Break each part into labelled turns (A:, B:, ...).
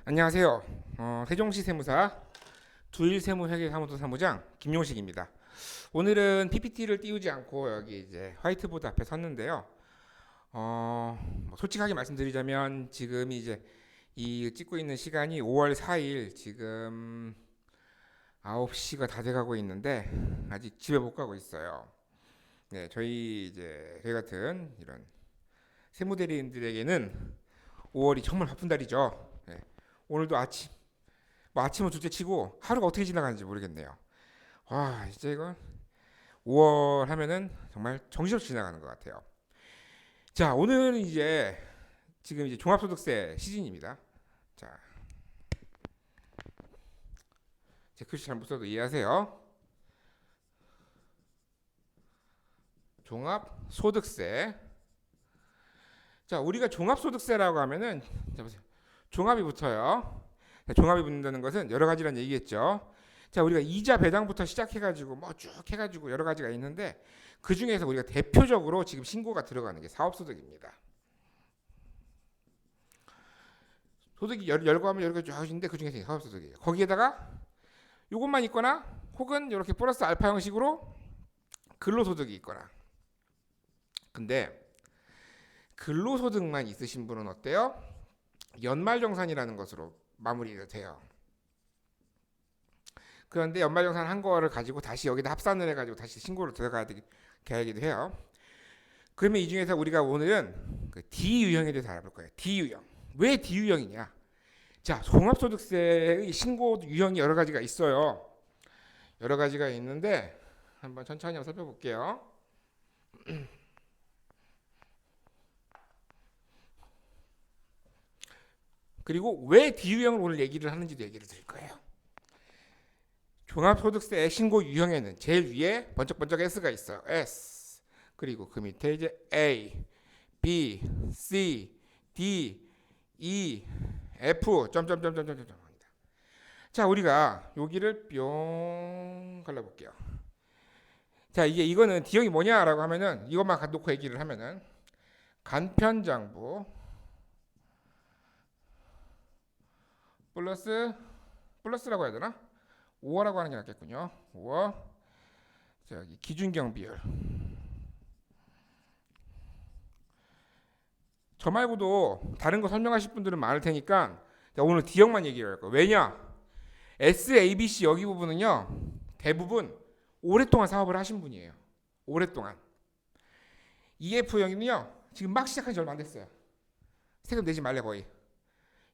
A: 안녕하세요. 세종시 세무사 두일세무회계사무소 사무장 김용식입니다. 오늘은 PPT를 띄우지 않고 여기 이제 화이트보드 앞에 섰는데요. 솔직하게 말씀드리자면 지금 이제 이 찍고 있는 시간이 5월 4일 지금 9시가 다 돼가고 있는데 아직 집에 못 가고 있어요. 네, 저희 같은 이런 세무대리인들에게는 5월이 정말 바쁜 달이죠. 네, 오늘도 아침은 둘째 치고 하루가 어떻게 지나가는지 모르겠네요. 와, 이제 이거 5월 하면은 정말 정신없이 지나가는 것 같아요. 자, 오늘은 이제 지금 이제 종합소득세 시즌입니다. 자, 제 글씨 잘못 써도 이해하세요. 종합소득세. 자, 우리가 종합소득세라고 하면은 자 보세요. 종합이 붙어요. 종합이 붙는다는 것은 여러 가지란 얘기겠죠. 자, 우리가 이자 배당부터 시작해가지고 뭐 쭉 해가지고 여러 가지가 있는데 그 중에서 우리가 대표적으로 지금 신고가 들어가는 게 사업소득입니다. 소득이 열거 하면 여러 가지 쭉 있는데 그 중에서 사업소득이에요. 거기에다가 이것만 있거나 혹은 이렇게 플러스 알파 형식으로 근로소득이 있거나. 근데 근로소득만 있으신 분은 어때요? 연말정산이라는 것으로 마무리가 돼요. 그런데 연말정산 한 거를 가지고 다시 여기다 합산을 해가지고 다시 신고를 들어가야 되기도 해요. 그러면 이 중에서 우리가 오늘은 그 D유형에 대해서 알아볼 거예요. D유형. 왜 D유형이냐? 자, 종합소득세의 신고 유형이 여러 가지가 있어요. 여러 가지가 있는데 한번 천천히 한번 살펴볼게요. 그리고 왜 D유형을 오늘 얘기를 하는지도 얘기를 드릴 거예요. 종합소득세 신고 유형에는 제일 위에 번쩍번쩍 S가 있어요. S. 그리고 그 밑에 이제 A, B, C, D, E, F 점점점점점점. 자, 우리가 여기를 뿅 갈라볼게요. 자, 이거는 D형이 뭐냐라고 하면은 이것만 놓고 얘기를 하면은 간편장부 플러스라고 해야 되나? 5월라고 하는 게 낫겠군요. 5월. 저기 기준경 비율. 저 말고도 다른 거 설명하실 분들은 많을 테니까 오늘 D형만 얘기를 할 거예요. 왜냐? S, A, B, C 여기 부분은요. 대부분 오랫동안 사업을 하신 분이에요. 오랫동안. EF형은요. 지금 막 시작한 지 얼마 안 됐어요. 세금 내지 말래 거의.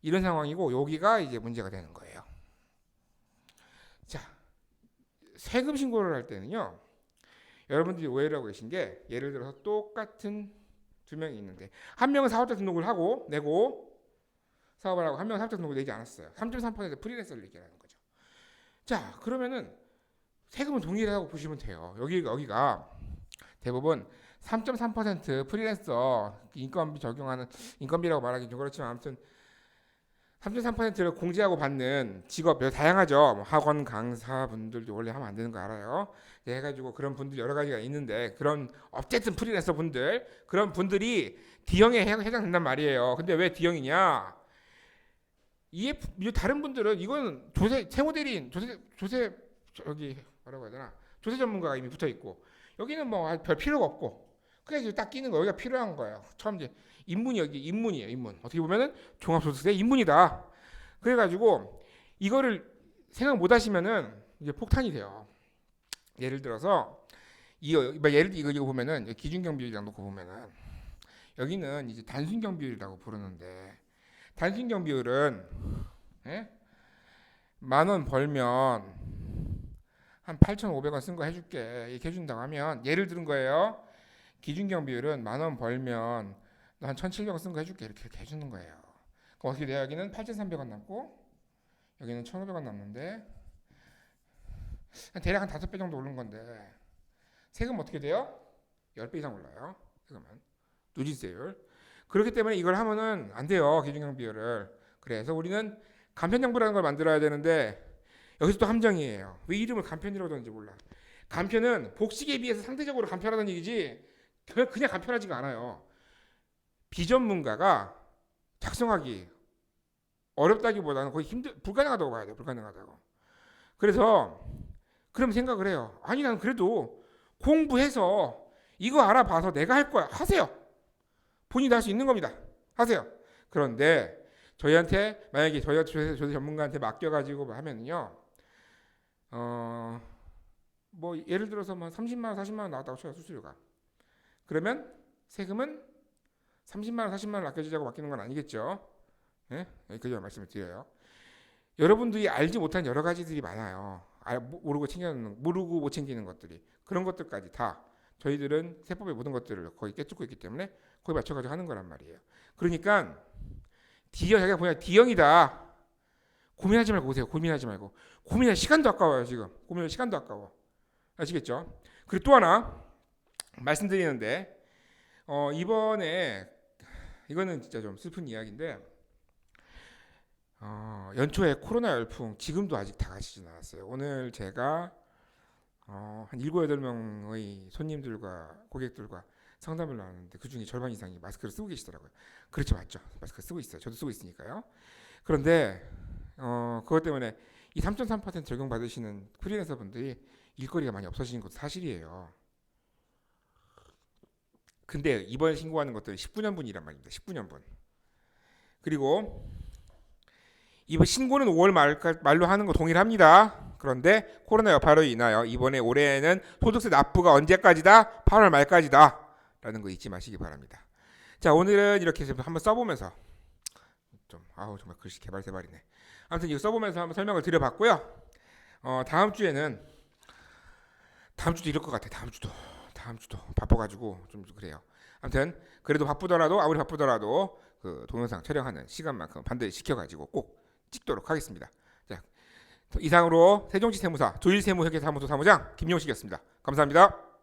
A: 이런 상황이고 여기가 이제 문제가 되는 거예요. 자, 세금 신고를 할 때는요. 여러분들이 오해를 하고 계신 게 예를 들어서 똑같은 두 명이 있는데 한 명은 사업자 등록을 하고 내고 사업을 하고 한 명은 사업자 등록을 내지 않았어요. 3.3% 프리랜서를 얘기하는 거죠. 자, 그러면은 세금은 동일하다고 보시면 돼요. 여기가 대부분 3.3% 프리랜서 인건비 적용하는 인건비라고 말하기 좀 그렇지만 아무튼 3.3%를 공제하고 받는 직업이 다양하죠. 뭐 학원 강사분들도 원래 하면 안 되는 거 알아요. 해가지고 그런 분들 여러 가지가 있는데 그런 어쨌든 프리랜서 분들 그런 분들이 D형에 해당된단 말이에요. 근데 왜 D형이냐? 다른 분들은 이거는 세무대리인 조세 저기 뭐라고 해야 되나 조세 전문가가 이미 붙어 있고 여기는 뭐 별 필요가 없고 그냥 딱 끼는 거 여기가 필요한 거예요. 처음 이제 인문이 여기 인문이에요. 인문 어떻게 보면은 종합소득세 인문이다. 그래가지고 이거를 생각 못 하시면은 이제 폭탄이 돼요. 예를 들어서 이거 보면은 기준경 비율이랑 놓고 보면은 여기는 이제 단순경 비율이라고 부르는데 단순경 비율은 예? 10,000원 벌면 한 8,500원 쓴 거 해줄게 이렇게 해준다고 하면 예를 들은 거예요. 기준경 비율은 10,000원 벌면 너 한 1,700원 쓴 거 해줄게 이렇게 해주는 거예요. 그럼 어떻게 돼요? 여기는 8,300원 남고 여기는 1,500원 남는데 대략 한 5배 정도 오른 건데 세금 어떻게 돼요? 10배 이상 올라요. 세금은 누진세율. 그렇기 때문에 이걸 하면은 안 돼요. 기준경 비율을. 그래서 우리는 간편정부라는 걸 만들어야 되는데 여기서 또 함정이에요. 왜 이름을 간편이라고 하는지 몰라. 간편은 복식에 비해서 상대적으로 간편하다는 얘기지 그냥 간편하지가 않아요. 비전문가가 작성하기 어렵다기보다는 거의 불가능하다고 봐야 돼요. 불가능하다고. 그래서 그럼 생각을 해요. 아니 난 그래도 공부해서 이거 알아봐서 내가 할 거야. 하세요. 본인이 할 수 있는 겁니다. 하세요. 그런데 저희한테 만약에 저희 전문가한테 맡겨가지고 하면요, 뭐 예를 들어서 뭐 30만 원, 40만 원 나왔다고 쳐요 수수료가. 그러면 세금은 30만 원, 40만 원 아껴주자고 맡기는 건 아니겠죠. 예? 여기까지 말씀을 드려요. 여러분들이 알지 못한 여러 가지들이 많아요. 모르고 못 챙기는 것들이. 그런 것들까지 다 저희들은 세법의 모든 것들을 거의 깨뚫고 있기 때문에 거기 맞춰가지고 하는 거란 말이에요. 그러니까 자기가 보면 D형이다. 고민하지 말고 오세요. 고민하지 말고. 고민할 시간도 아까워요. 지금 고민할 시간도 아까워. 아시겠죠? 그리고 또 하나 말씀드리는데 이번에 이거는 진짜 좀 슬픈 이야기인데 연초에 코로나 열풍 지금도 아직 다 가시진 않았어요. 오늘 제가 한 7, 8명의 손님들과 고객들과 상담을 나눴는데 그중에 절반 이상이 마스크를 쓰고 계시더라고요. 그렇죠, 맞죠? 마스크 쓰고 있어요. 저도 쓰고 있으니까요. 그런데 그것 때문에 이 3.3% 적용 받으시는 프리랜서 분들이 일거리가 많이 없어지는 것도 사실이에요. 근데 이번에 신고하는 것들은 19년분이란 말입니다. 19년분. 그리고 이번 신고는 5월 말로 하는 거 동일합니다. 그런데 코로나 여파로 인하여 이번에 올해는 소득세 납부가 언제까지다? 8월 말까지다. 라는 거 잊지 마시기 바랍니다. 자, 오늘은 이렇게 해서 한번 써보면서 정말 글씨 개발세발이네. 아무튼 이거 써보면서 한번 설명을 드려봤고요. 다음 주도 이럴 것 같아. 다음 주도 바빠가지고 좀 그래요. 아무튼 그래도 아무리 바쁘더라도 그 동영상 촬영하는 시간만큼 반드시 지켜가지고 꼭 찍도록 하겠습니다. 자, 이상으로 세종시 세무사 조일세무회계사무소 사무장 김용식이었습니다. 감사합니다.